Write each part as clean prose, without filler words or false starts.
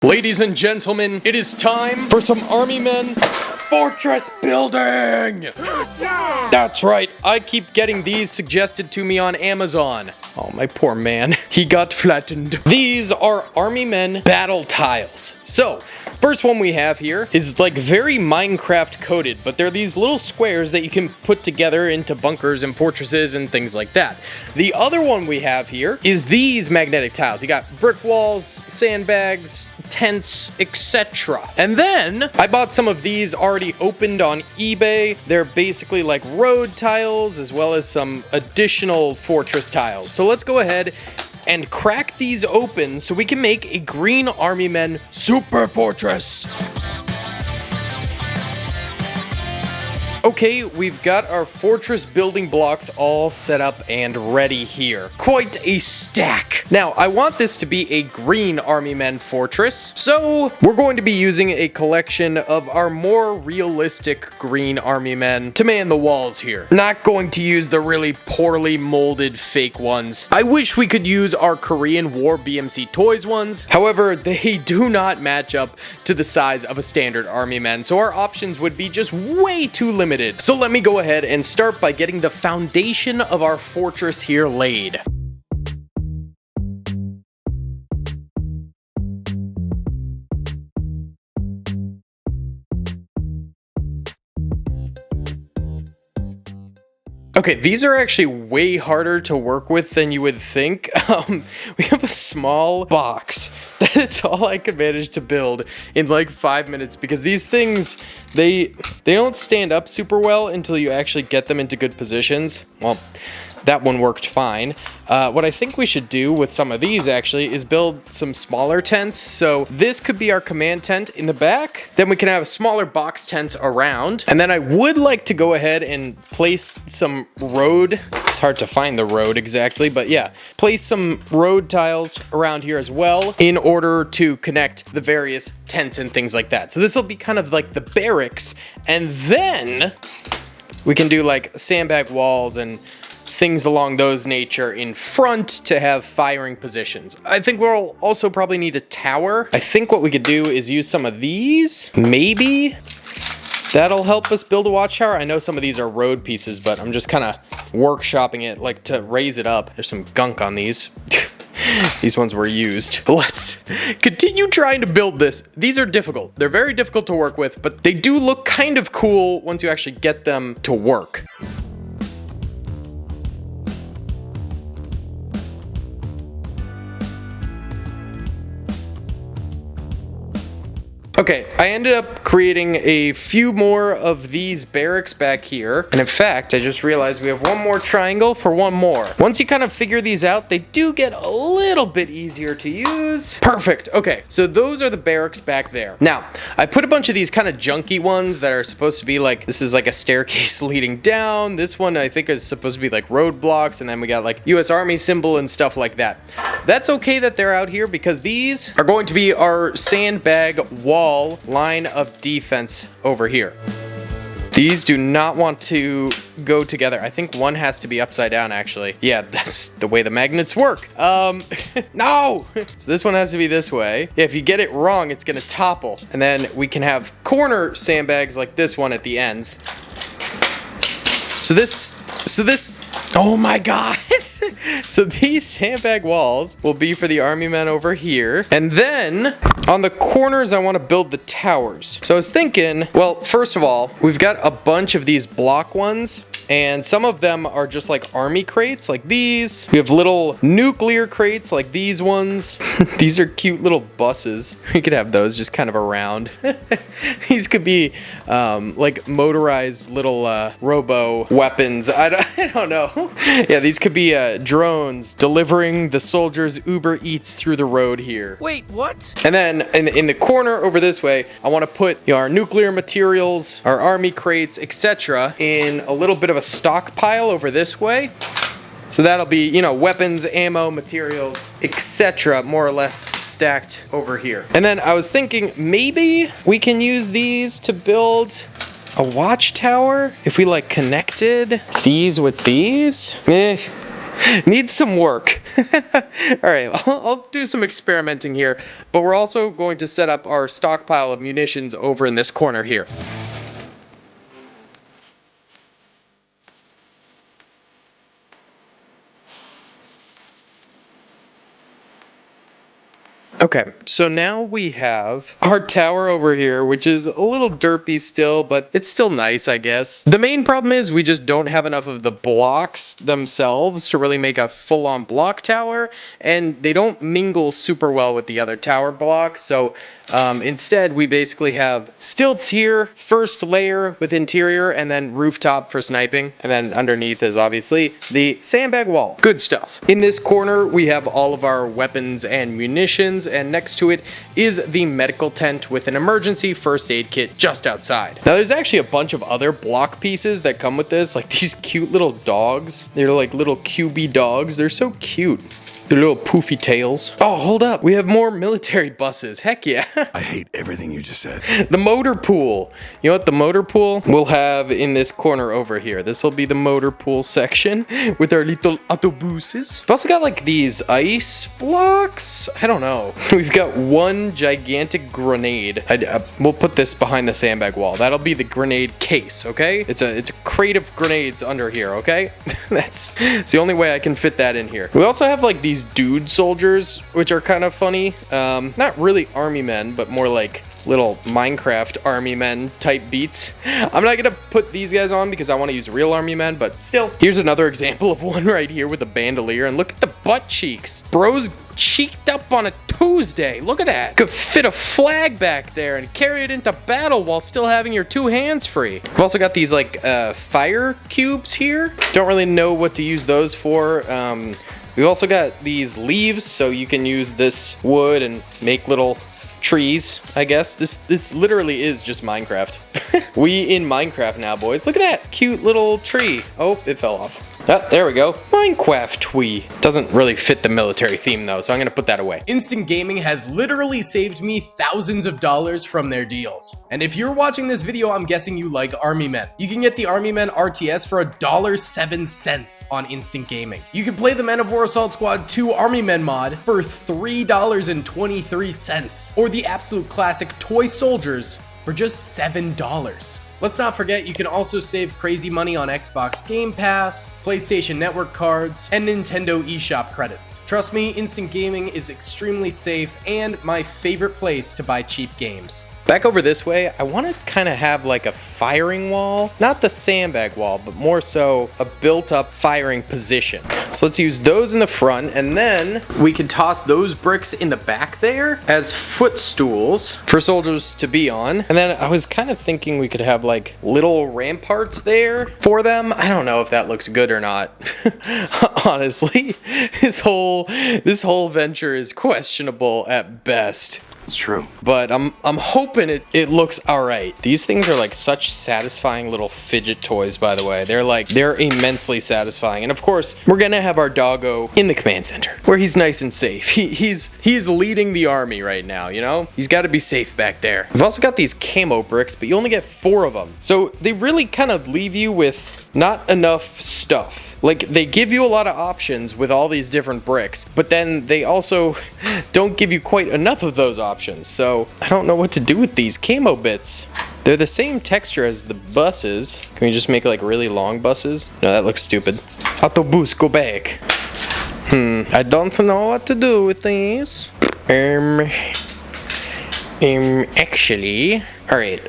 Ladies and gentlemen, it is time for some Army Men fortress building! That's right, I keep getting these suggested to me on Amazon. Oh, my poor man. He got flattened. These are Army Men battle tiles. So, first one we have here is like very Minecraft coded, but they're these little squares that you can put together into bunkers and fortresses and things like that. The other one we have here is these magnetic tiles. You got brick walls, sandbags, tents, etc. And then I bought some of these already opened on eBay. They're basically like road tiles as well as some additional fortress tiles. So let's go ahead and crack these open so we can make a Green Army Men super fortress. Okay, we've got our fortress building blocks all set up and ready here. Quite a stack. Now, I want this to be a Green Army Men fortress, so we're going to be using a collection of our more realistic Green Army Men to man the walls here. Not going to use the really poorly molded fake ones. I wish we could use our Korean War BMC Toys ones. However, they do not match up to the size of a standard Army Men, so our options would be just way too limited. So let me go ahead and start by getting the foundation of our fortress here laid. Okay, these are actually way harder to work with than you would think. We have a small box. That's all I could manage to build in like 5 minutes because these things, they don't stand up super well until you actually get them into good positions. Well, that one worked fine. What I think we should do with some of these actually is build some smaller tents. So this could be our command tent in the back. Then we can have smaller box tents around. And then I would like to go ahead and place some road. It's hard to find the road exactly, but yeah, place some road tiles around here as well in order to connect the various tents and things like that. So this will be kind of like the barracks. And then we can do like sandbag walls and things along those nature in front to have firing positions. I think we'll also probably need a tower. I think what we could do is use some of these. Maybe that'll help us build a watchtower. I know some of these are road pieces, but I'm just kind of workshopping it like to raise it up. There's some gunk on these. These ones were used. Let's continue trying to build this. These are difficult. They're very difficult to work with, but they do look kind of cool once you actually get them to work. Okay, I ended up creating a few more of these barracks back here. And in fact, I just realized we have one more triangle for one more. Once you kind of figure these out, they do get a little bit easier to use. Perfect. Okay, so those are the barracks back there. Now, I put a bunch of these kind of junky ones that are supposed to be like, this is like a staircase leading down. This one I think is supposed to be like roadblocks. And then we got like US Army symbol and stuff like that. That's okay that they're out here because these are going to be our sandbag wall line of defense over here. These do not want to go together. I think one has to be upside down, actually. Yeah, that's the way the magnets work. No! So this one has to be this way. Yeah, if you get it wrong, it's gonna topple. And then we can have corner sandbags like this one at the ends. So this, oh my God. So these sandbag walls will be for the Army Men over here. And then on the corners, I want to build the towers. So I was thinking, well, first of all, we've got a bunch of these block ones. And some of them are just like army crates like these. We have little nuclear crates like these ones. These are cute little buses. We could have those just kind of around. These could be like motorized little robo weapons. I don't know. Yeah, these could be drones delivering the soldiers Uber Eats through the road here. Wait, what? And then in the corner over this way, I want to put our nuclear materials, our army crates, etc. in a little bit of a stockpile over this way. So that'll be, you know, weapons, ammo, materials, etc. more or less stacked over here. And then I was thinking maybe we can use these to build a watchtower if we like connected these with these. Needs some work. Alright, I'll do some experimenting here, but we're also going to set up our stockpile of munitions over in this corner here. Okay, so now we have our tower over here, which is a little derpy still, but it's still nice, I guess. The main problem is we just don't have enough of the blocks themselves to really make a full-on block tower, and they don't mingle super well with the other tower blocks, so instead we basically have stilts here, first layer with interior, and then rooftop for sniping, and then underneath is obviously the sandbag wall. Good stuff. In this corner, we have all of our weapons and munitions, and next to it is the medical tent with an emergency first aid kit just outside. Now there's actually a bunch of other block pieces that come with this, like these cute little dogs. They're like little QB dogs. They're so cute. Their little poofy tails. Oh, hold up. We have more military buses. Heck yeah. I hate everything you just said. The motor pool. You know what the motor pool we'll have in this corner over here. This will be the motor pool section with our little autobuses. We've also got like these ice blocks. I don't know. We've got one gigantic grenade. We'll put this behind the sandbag wall. That'll be the grenade case, okay? It's a crate of grenades under here, okay? That's the only way I can fit that in here. We also have like these dude soldiers, which are kind of funny. Not really army men, but more like little Minecraft army men type beats. I'm not gonna put these guys on because I want to use real army men, but still. Here's another example of one right here with a bandolier, and look at the butt cheeks. Bro's cheeked up on a Tuesday. Look at that. Could fit a flag back there and carry it into battle while still having your two hands free. We've also got these like fire cubes here. Don't really know what to use those for. We've also got these leaves, so you can use this wood and make little trees, I guess. This literally is just Minecraft. We in Minecraft now, boys. Look at that cute little tree. Oh, it fell off. Oh, there we go. Minecraft twee. Doesn't really fit the military theme though, so I'm gonna put that away. Instant Gaming has literally saved me thousands of dollars from their deals. And if you're watching this video, I'm guessing you like Army Men. You can get the Army Men RTS for $1.07 on Instant Gaming. You can play the Men of War Assault Squad 2 Army Men mod for $3.23, or the absolute classic Toy Soldiers for just $7. Let's not forget, you can also save crazy money on Xbox Game Pass, PlayStation Network cards, and Nintendo eShop credits. Trust me, Instant Gaming is extremely safe and my favorite place to buy cheap games. Back over this way, I want to kind of have like a firing wall, not the sandbag wall, but more so a built-up firing position. So let's use those in the front, and then we can toss those bricks in the back there as footstools for soldiers to be on. And then I was kind of thinking we could have like little ramparts there for them. I don't know if that looks good or not. Honestly, this whole venture is questionable at best. It's true. But I'm hoping it looks alright. These things are like such satisfying little fidget toys, by the way. They're immensely satisfying. And of course, we're gonna have our doggo in the command center, where he's nice and safe. He's leading the army right now, you know? He's gotta be safe back there. We've also got these camo bricks, but you only get 4 of them. So they really kind of leave you with not enough stuff. Like, they give you a lot of options with all these different bricks, but then they also don't give you quite enough of those options. So I don't know what to do with these camo bits. They're the same texture as the buses. Can we just make like really long buses? No, that looks stupid. Autobus, go back. I don't know what to do with these. Actually, all right.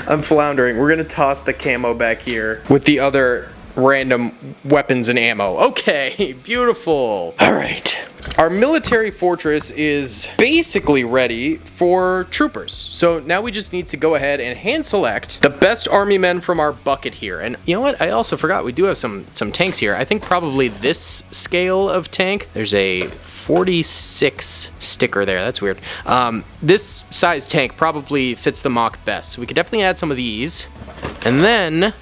I'm floundering. We're gonna toss the camo back here with the other random weapons and ammo. Okay, beautiful. All right. Our military fortress is basically ready for troopers. So now we just need to go ahead and hand select the best army men from our bucket here. And you know what? I also forgot we do have some tanks here. I think probably this scale of tank. There's a 46 sticker there. That's weird. This size tank probably fits the mock best. So we could definitely add some of these. And then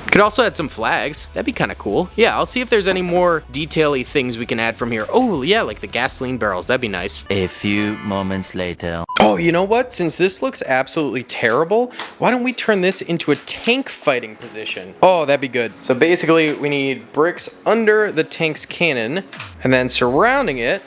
could also add some flags. That'd be kind of cool. Yeah, I'll see if there's any more detail-y things we can add from here. Oh, yeah, like the gasoline barrels. That'd be nice. A few moments later. Oh, you know what? Since this looks absolutely terrible, why don't we turn this into a tank fighting position? Oh, that'd be good. So basically, we need bricks under the tank's cannon, and then surrounding it,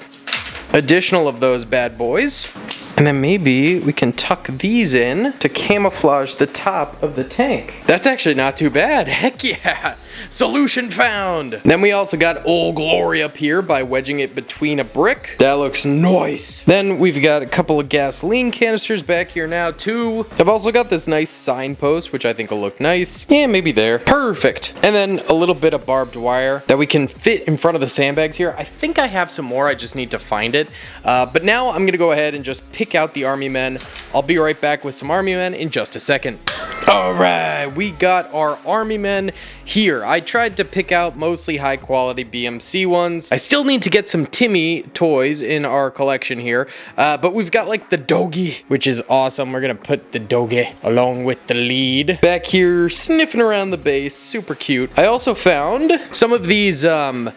additional of those bad boys. And then maybe we can tuck these in to camouflage the top of the tank. That's actually not too bad. Heck yeah! Solution found! Then we also got Old Glory up here by wedging it between a brick. That looks nice. Then we've got a couple of gasoline canisters back here now too. I've also got this nice signpost, which I think will look nice. Yeah, maybe there. Perfect. And then a little bit of barbed wire that we can fit in front of the sandbags here. I think I have some more, I just need to find it. But now I'm gonna go ahead and just pick out the army men. I'll be right back with some army men in just a second. All right, we got our army men here. I tried to pick out mostly high quality BMC ones. I still need to get some Timmy toys in our collection here, but we've got like the Dogie, which is awesome. We're gonna put the Dogie along with the lead back here, sniffing around the base, super cute. I also found some of these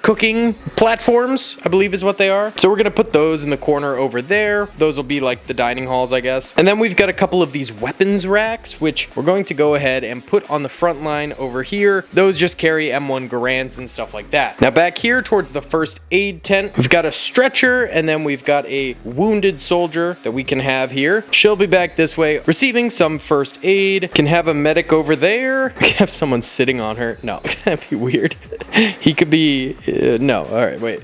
cooking platforms, I believe is what they are. So we're gonna put those in the corner over there. Those will be like the dining halls, I guess. And then we've got a couple of these weapons racks, which we're going to go ahead and put on the front line over here. Those just carry M1 Garands and stuff like that. Now back here towards the first aid tent, we've got a stretcher, and then we've got a wounded soldier that we can have here. She'll be back this way receiving some first aid. Can have a medic over there. Have someone sitting on her. No, that'd be weird. He could be, no. All right, wait.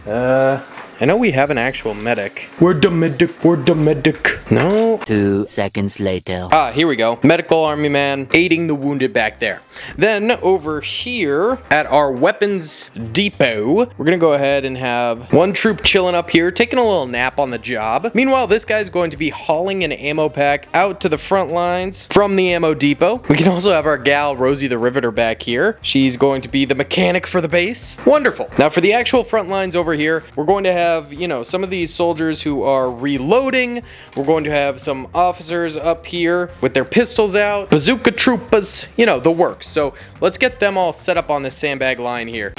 I know we have an actual medic. Where's the medic? Where's the medic? No. 2 seconds later. Ah, here we go. Medical army man aiding the wounded back there. Then over here at our weapons depot, we're gonna go ahead and have one troop chilling up here, taking a little nap on the job. Meanwhile, this guy's going to be hauling an ammo pack out to the front lines from the ammo depot. We can also have our gal, Rosie the Riveter, back here. She's going to be the mechanic for the base. Wonderful. Now for the actual front lines over here, we're going to have, you know, some of these soldiers who are reloading. We're going to have some officers up here with their pistols out, bazooka troopers, you know, the works. So let's get them all set up on this sandbag line here.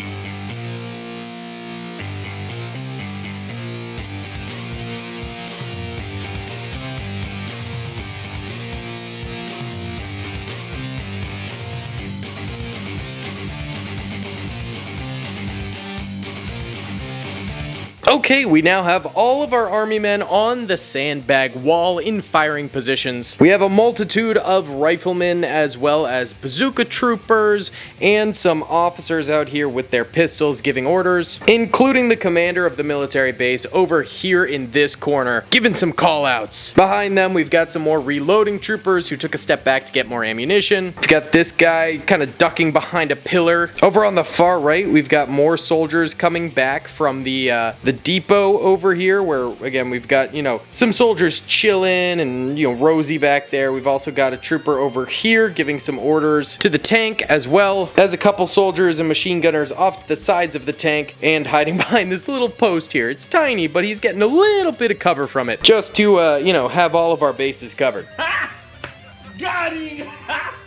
Okay, we now have all of our army men on the sandbag wall in firing positions. We have a multitude of riflemen as well as bazooka troopers and some officers out here with their pistols giving orders, including the commander of the military base over here in this corner, giving some call-outs. Behind them, we've got some more reloading troopers who took a step back to get more ammunition. We've got this guy kind of ducking behind a pillar. Over on the far right, we've got more soldiers coming back from the depot over here, where again we've got, you know, some soldiers chilling, and, you know, Rosie back there. We've also got a trooper over here giving some orders to the tank, as well as a couple soldiers and machine gunners off to the sides of the tank and hiding behind this little post here. It's tiny, but he's getting a little bit of cover from it just to you know, have all of our bases covered. Got him!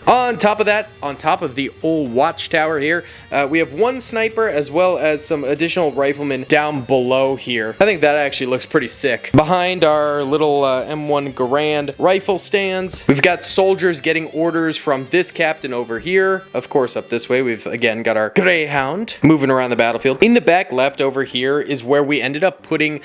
On top of that, on top of the old watchtower here, we have one sniper as well as some additional riflemen down below here. I think that actually looks pretty sick. Behind our little M1 Garand rifle stands, we've got soldiers getting orders from this captain over here. Of course, up this way, we've again got our Greyhound moving around the battlefield. In the back left over here is where we ended up putting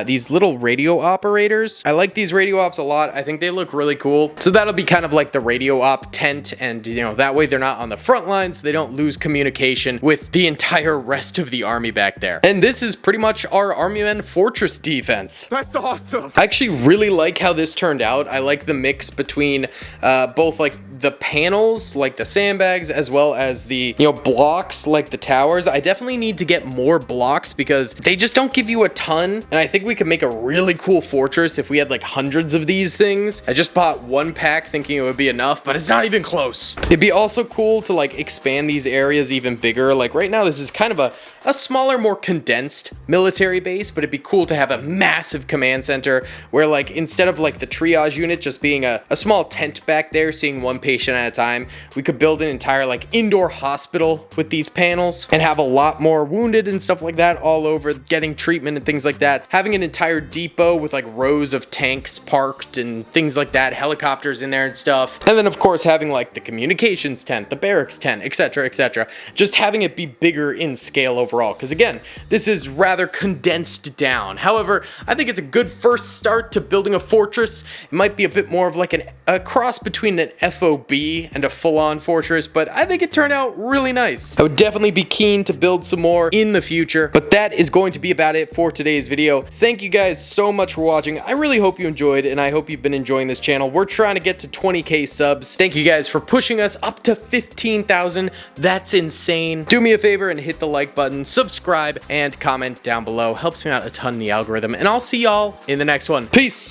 these little radio operators. I like these radio ops a lot. I think they look really cool. So that'll be kind of like the radio op tent, and, you know, that way they're not on the front lines, so they don't lose communication with the entire rest of the army back there. And this is pretty much our Army Men fortress defense. That's awesome! I actually really like how this turned out. I like the mix between both like the panels, like the sandbags, as well as the, you know, blocks, like the towers. I definitely need to get more blocks because they just don't give you a ton, and I think we could make a really cool fortress if we had like hundreds of these things. I just bought one pack thinking it would be enough, but it's not even close. It'd be also cool to like expand these areas even bigger. Like right now, this is kind of a a smaller, more condensed military base, but it'd be cool to have a massive command center where, like, instead of like the triage unit just being a small tent back there seeing one patient at a time, we could build an entire like indoor hospital with these panels and have a lot more wounded and stuff like that all over getting treatment and things like that. Having an entire depot with like rows of tanks parked and things like that, helicopters in there and stuff. And then of course having like the communications tent, the barracks tent, etc, etc. Just having it be bigger in scale overall, because again, this is rather condensed down. However, I think it's a good first start to building a fortress. It might be a bit more of like a cross between an FOB and a full-on fortress, but I think it turned out really nice. I would definitely be keen to build some more in the future, but that is going to be about it for today's video. Thank you guys so much for watching. I really hope you enjoyed, and I hope you've been enjoying this channel. We're trying to get to 20k subs. Thank you guys for pushing us up to 15,000. That's insane. Do me a favor and hit the like button, subscribe, and comment down below. Helps me out a ton in the algorithm, and I'll see y'all in the next one. Peace!